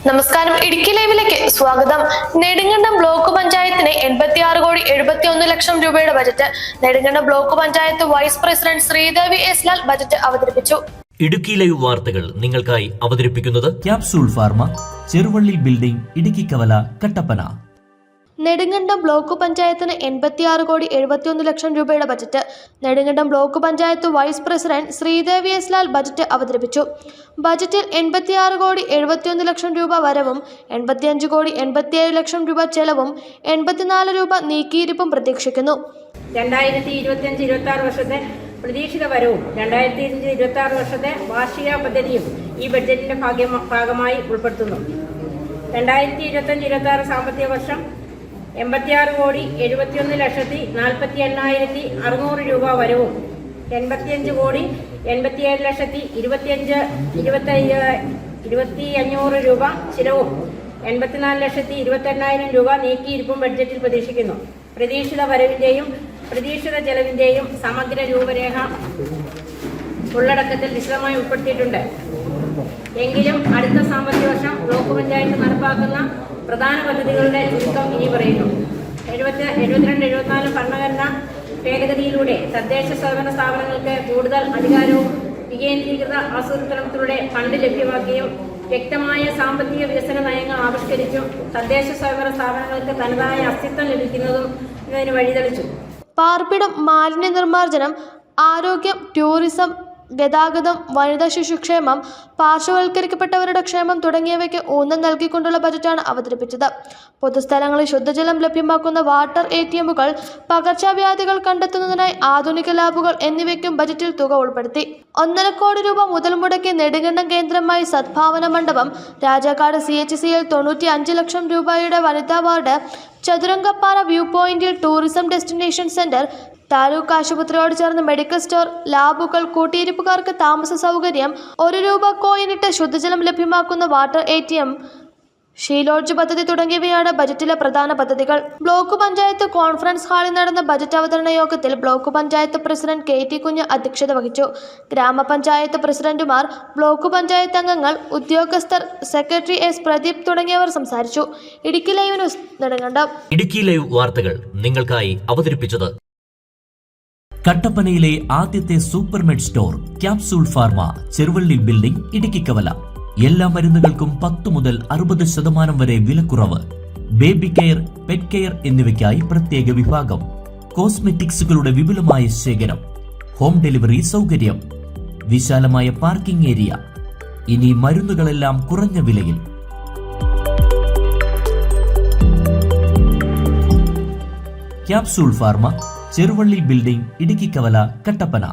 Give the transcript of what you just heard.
നമസ്കാരം. ഇടുക്കി ലൈവിലേക്ക് സ്വാഗതം. നെടുങ്കണ്ടം ബ്ലോക്ക് പഞ്ചായത്തിന് 86,71,00,000 രൂപയുടെ budget. Nedumkandam block panchayat vice president Sreedevi S Lal budget അവതരിപ്പിച്ചു. ഇടുക്കി ലൈവ് വാർത്തകൾ നിങ്ങൾക്കായി അവതരിപ്പിക്കുന്നത് capsule pharma, Cheruvally building, Idukki Kavala, Kattappana. Nedumkandam block പഞ്ചായത്തിന് 86,71,00,000 രൂപയുടെ budget. Nedumkandam block panchayat vice president Sreedevi S Lal budget അവതരിപ്പിച്ചു. ബജറ്റിൽ 86,71,00,000 രൂപ വരവും 85,87,00,000 രൂപ ചെലവും 84 രൂപ നീക്കിയിരിപ്പും പ്രതീക്ഷിക്കുന്നു. 2025-26 വർഷത്തെ പ്രതീക്ഷിത വരവും 2025-26 വർഷത്തെ വാർഷിക പദ്ധതിയും ഈ ബഡ്ജറ്റിന്റെ ഭാഗമായി ഉൾപ്പെടുത്തുന്നു. 2025-26 സാമ്പത്തിക വർഷം 86,71,40,48,600 രൂപ വരവും 85,87,25,500 രൂപ ചിലവും 84,28,000 രൂപ നീക്കിയിരിപ്പും ബഡ്ജറ്റിൽ പ്രതീക്ഷിക്കുന്നു. പ്രതീക്ഷിത വരവിന്റെയും പ്രതീക്ഷിത ചെലവിന്റെയും സമഗ്ര രൂപരേഖ ഉള്ളടക്കത്തിൽ വിശദമായി ഉൾപ്പെടുത്തിയിട്ടുണ്ട്. എങ്കിലും അടുത്ത സാമ്പത്തിക വർഷം ബ്ലോക്ക് പഞ്ചായത്ത് നടപ്പാക്കുന്ന പ്രധാന പദ്ധതികളുടെ ചുരുക്കം ഇനി പറയുന്നു. 72-74 ഭരണഘടന ഭേദഗതിയിലൂടെ തദ്ദേശ സ്വയംഭരണ സ്ഥാപനങ്ങൾക്ക് കൂടുതൽ അധികാരവും വികേന്ദ്രീകൃത ആസൂത്രണത്തിലൂടെ ഫണ്ട് ലഭ്യമാക്കുകയും വ്യക്തമായ സാമ്പത്തിക വികസന നയങ്ങൾ ആവിഷ്കരിച്ചും തദ്ദേശ സ്വയംഭരണ സ്ഥാപനങ്ങൾക്ക് തനതായ അസ്തിത്വം ലഭിക്കുന്നതും ഇതിന് വഴിതെളിച്ചു. പാർപ്പിടം, മാലിന്യ നിർമ്മാർജ്ജനം, ആരോഗ്യം, ടൂറിസം, ഗതാഗതം, വനിതാ ശിശുക്ഷേമം, പാർശ്വവൽക്കരിക്കപ്പെട്ടവരുടെ ക്ഷേമം തുടങ്ങിയവയ്ക്ക് ഊന്നൽ നൽകിക്കൊണ്ടുള്ള ബജറ്റാണ് അവതരിപ്പിച്ചത്. പൊതുസ്ഥലങ്ങളിൽ ശുദ്ധജലം ലഭ്യമാക്കുന്ന വാട്ടർ ATMകൾ, പകർച്ചവ്യാധികൾ കണ്ടെത്തുന്നതിനായി ആധുനിക ലാബുകൾ എന്നിവയ്ക്കും ബജറ്റിൽ തുക ഉൾപ്പെടുത്തി. 1.5 കോടി രൂപ മുതൽ മുടക്കി നെടുങ്കണ്ടം കേന്ദ്രമായി സദ്ഭാവന മണ്ഡപം, രാജാക്കാട് CHCയിൽ 95 ലക്ഷം രൂപയുടെ വനിതാ വാർഡ്, ചതുരംഗപ്പാറ വ്യൂ പോയിന്റിൽ ടൂറിസം ഡെസ്റ്റിനേഷൻ സെന്റർ, താലൂക്ക് ആശുപത്രിയോട് ചേർന്ന് മെഡിക്കൽ സ്റ്റോർ, ലാബുകൾ, കൂട്ടിയിരിപ്പുകാർക്ക് താമസ സൗകര്യം, 1 രൂപ കോയിനിട്ട് ശുദ്ധജലം ലഭ്യമാക്കുന്ന വാട്ടർ ATM, ഷീലോഡ്ജ് പദ്ധതി തുടങ്ങിയവയാണ് ബജറ്റിലെ പ്രധാന പദ്ധതികൾ. ബ്ലോക്ക് പഞ്ചായത്ത് കോൺഫറൻസ് ഹാളിൽ നടന്ന ബജറ്റ് അവതരണ യോഗത്തിൽ ബ്ലോക്ക് പഞ്ചായത്ത് പ്രസിഡന്റ് KT കുഞ്ഞ് അധ്യക്ഷത വഹിച്ചു. ഗ്രാമപഞ്ചായത്ത് പ്രസിഡന്റുമാർ, ബ്ലോക്ക് പഞ്ചായത്ത് അംഗങ്ങൾ, ഉദ്യോഗസ്ഥർ, സെക്രട്ടറി S പ്രദീപ് തുടങ്ങിയവർ സംസാരിച്ചു. Idukki live news, Nedumkandam. Idukki live വാർത്തകൾ നിങ്ങൾക്കായി അവതരിപ്പിച്ചത് കട്ടപ്പനയിലെ ആദ്യത്തെ supermed store capsule pharma, Cheruvally building, Idukki കവല. എല്ലാ മരുന്നുകൾക്കും 10 മുതൽ 60% വരെ വിലക്കുറവ്. ബേബി കെയർ, പെറ്റ് കെയർ എന്നിവയ്ക്കായി പ്രത്യേക വിഭാഗം. കോസ്മെറ്റിക്സുകളുടെ വിപുലമായ ശേഖരം. ഹോം ഡെലിവറി സൗകര്യം. വിശാലമായ പാർക്കിംഗ് ഏരിയ. ഇനി മരുന്നുകളെല്ലാം കുറഞ്ഞ വിലയിൽ. Capsule pharma, Cheruvally building, Idukki Kavala, Kattappana.